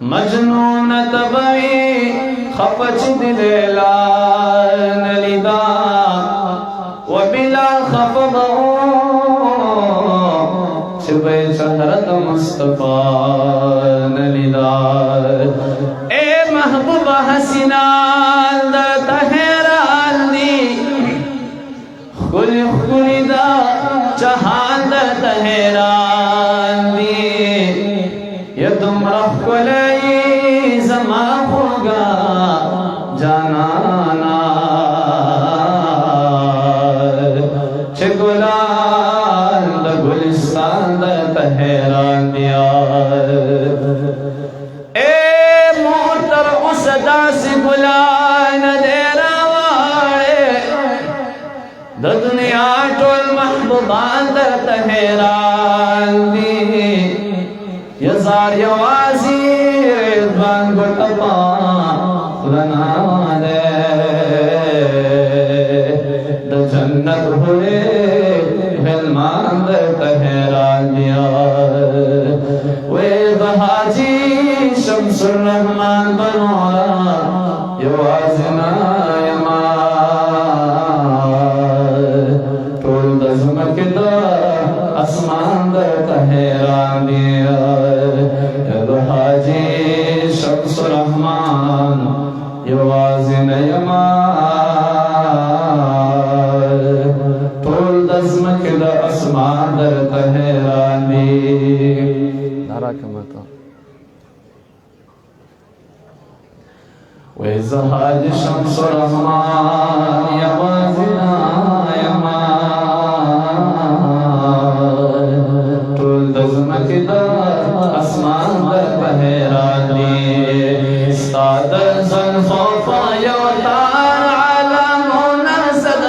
मजनून तबई खपच दिलेला नलिदा व बिला खफबो शिबे शहरत मुस्तफा नलिदा ए महबूबा हसीना तहरान दी खुल खुलिदा चहान तहरान दी ये तुम रखलई जमा होगा जानाना गुलाल गुलिस्तान तहरान दिया ए मोहतर उसदा से गुलान देरा वाले द दुनिया टोल महबूबान तहरान दी यजार यवाजीर बान गुटपा खुलना दे द जन्नत हुए हिलमान तहरान दिया वे बहाजी शम्सुर रहमान बनोला यवाजना यमा टोल दजमक द आसमान तहरान दिया बहाजी शम्सुर रहमान यवाजना यमा आसमान दर तहरानी धारा के मत वे जहाज शम्सुर रहमान यवाजना यमा टोल दजमक द आसमान दर तहरानी सादर ज़ुल्फ़ा यवतार आलमों नज़द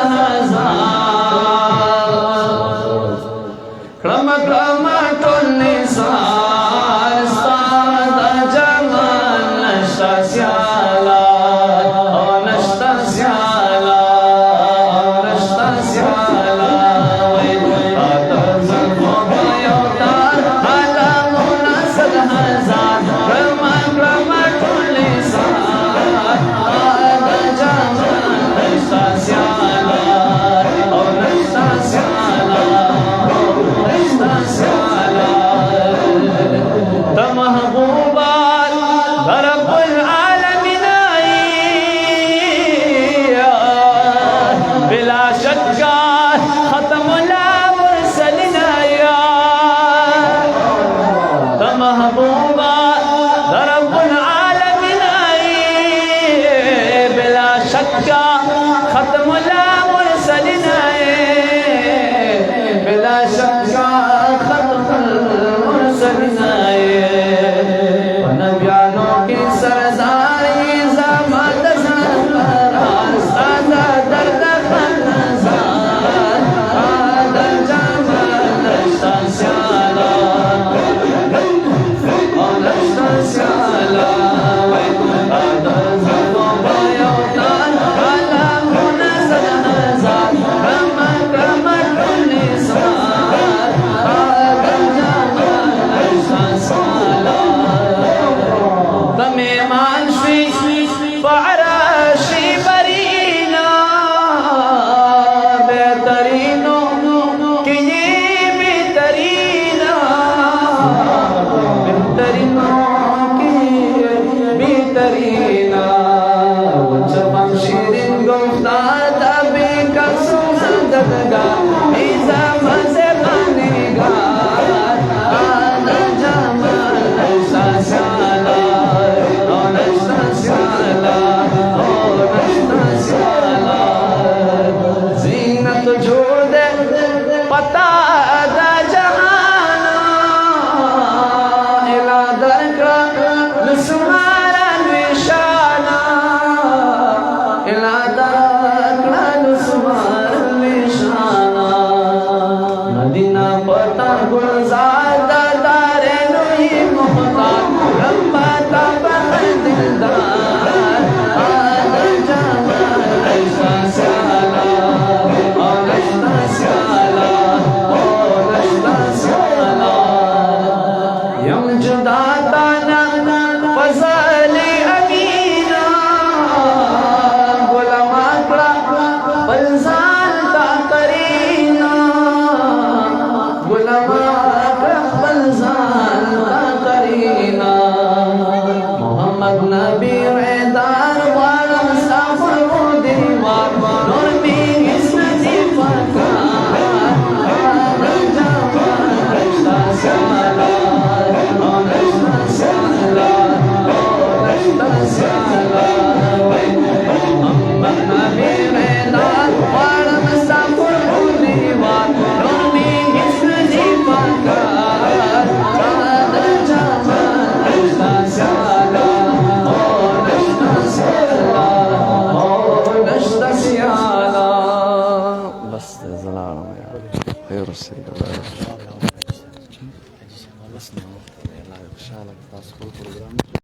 Inshallah, that's cool program.